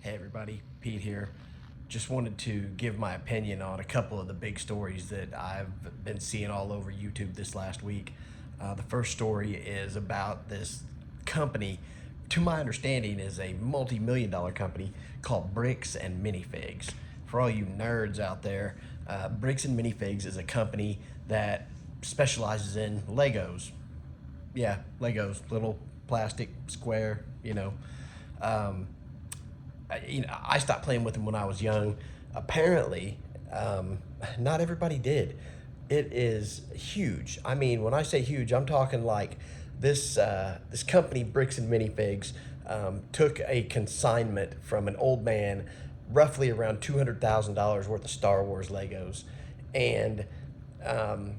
Hey everybody, Pete here. Just wanted to give my opinion on a couple of the big stories that I've been seeing all over YouTube this last week. The first story is about this company, to my understanding, is a multi-million-dollar company called Bricks and Minifigs. For all you nerds out there, Bricks and Minifigs is a company that specializes in Legos. Yeah, Legos, little plastic square, Um, I stopped playing with them when I was young. Apparently, not everybody did. It is huge. I mean, when I say huge, I'm talking like this company, Bricks and Minifigs, took a consignment from an old man, roughly around $200,000 worth of Star Wars Legos, and um,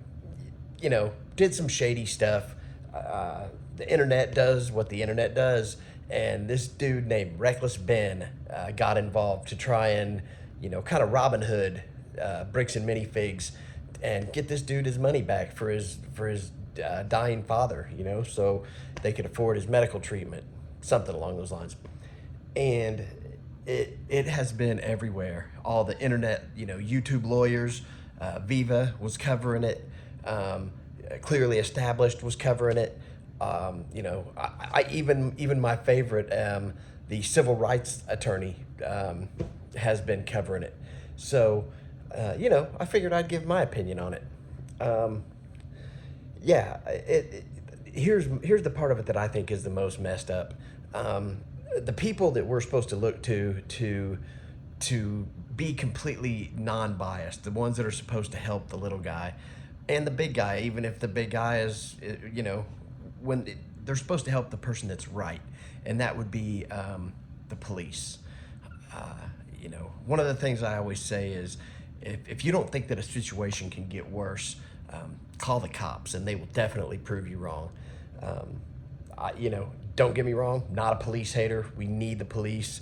did some shady stuff. The internet does what the internet does, and this dude named Reckless Ben got involved to try and, kind of Robin Hood Bricks and Minifigs, and get this dude his money back for his dying father, so they could afford his medical treatment, something along those lines. And it has been everywhere. All the internet, YouTube lawyers, Viva was covering it. Clearly Established was covering it. I even my favorite, the civil rights attorney, has been covering it. So, I figured I'd give my opinion on it. Um, yeah, here's the part of it that I think is the most messed up. The people that we're supposed to look to be completely non-biased, the ones that are supposed to help the little guy and the big guy, even if the big guy is, when they're supposed to help the person that's right, and that would be the police. Uh, One of the things I always say is, if you don't think that a situation can get worse, call the cops, and they will definitely prove you wrong. Um, don't get me wrong, not a police hater. We need the police.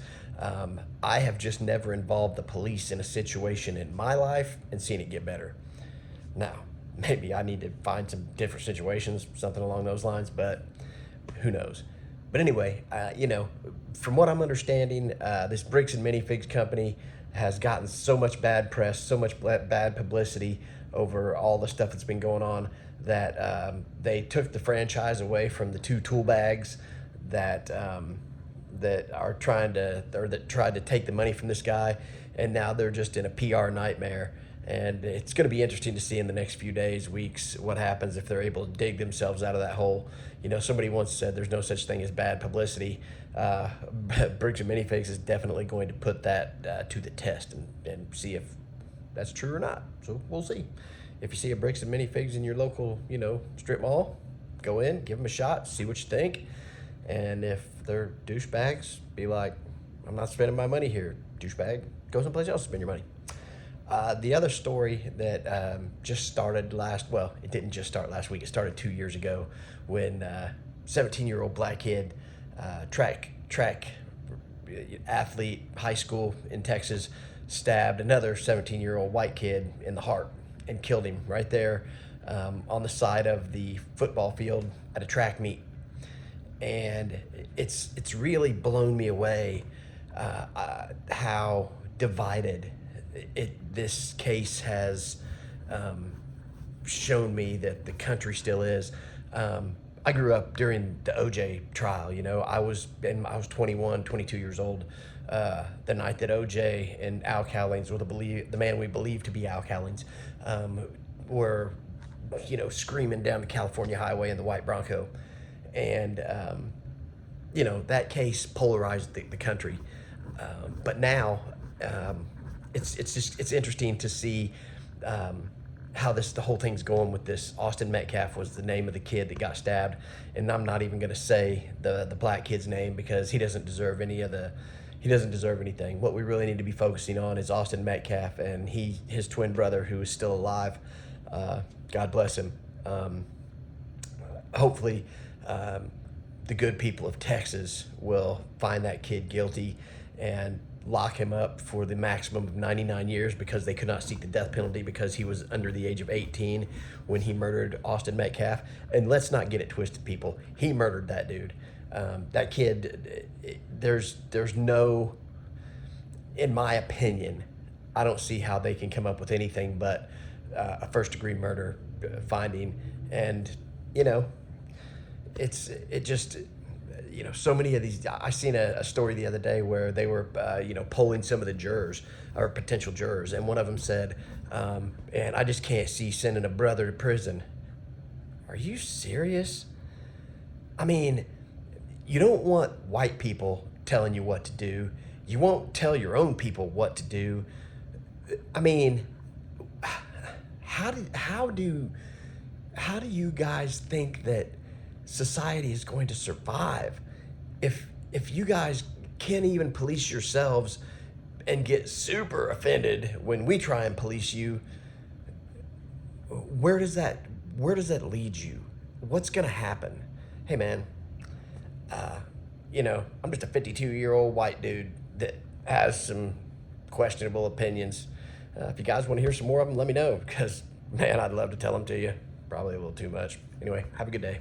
I have just never involved the police in a situation in my life and seen it get better. Now, maybe I need to find some different situations, something along those lines, but who knows? But anyway, from what I'm understanding, this Bricks and Minifigs company has gotten so much bad press, so much bad publicity over all the stuff that's been going on, that they took the franchise away from the two tool bags that are that tried to take the money from this guy, and now they're just in a PR nightmare. And it's going to be interesting to see in the next few days, weeks, what happens if they're able to dig themselves out of that hole. Somebody once said there's no such thing as bad publicity. Briggs and Minifigs is definitely going to put that to the test and see if that's true or not. So we'll see. If you see a Bricks and Minifigs in your local, strip mall, go in, give them a shot, see what you think. And if they're douchebags, be like, I'm not spending my money here, douchebag. Go someplace else to spend your money. The other story that just started well, it didn't just start last week. It started 2 years ago when 17-year-old black kid, track athlete, high school in Texas, stabbed another 17-year-old white kid in the heart and killed him right there on the side of the football field at a track meet. And it's really blown me away how divided this case has shown me that the country still is. I grew up during the OJ trial. I was 21, 22 years old the night that OJ and Al Cowlings, or the man we believe to be Al Cowlings, were screaming down the California highway in the white Bronco, and that case polarized the country. But now, it's interesting to see how the whole thing's going with this. Austin Metcalf was the name of the kid that got stabbed, and I'm not even going to say the black kid's name because he doesn't deserve anything. What we really need to be focusing on is Austin Metcalf and his twin brother, who is still alive. God bless him. Hopefully, the good people of Texas will find that kid guilty and lock him up for the maximum of 99 years, because they could not seek the death penalty because he was under the age of 18 when he murdered Austin Metcalf. And let's not get it twisted, people. He murdered that dude. That kid, there's no in my opinion, I don't see how they can come up with anything but a first degree murder finding. And, you know, it just, you know, so many of these. I seen a story the other day where they were, you know, polling some of the jurors or potential jurors, and one of them said, and I just can't see sending a brother to prison. Are you serious? I mean, you don't want white people telling you what to do. You won't tell your own people what to do. I mean, how do you guys think that society is going to survive if you guys can't even police yourselves and get super offended when we try and police you? Where does that lead you? What's gonna happen? Hey man, you know, I'm just a 52-year-old white dude that has some questionable opinions. If you guys want to hear some more of them, let me know, because man, I'd love to tell them to you. Probably a little too much. Anyway, have a good day.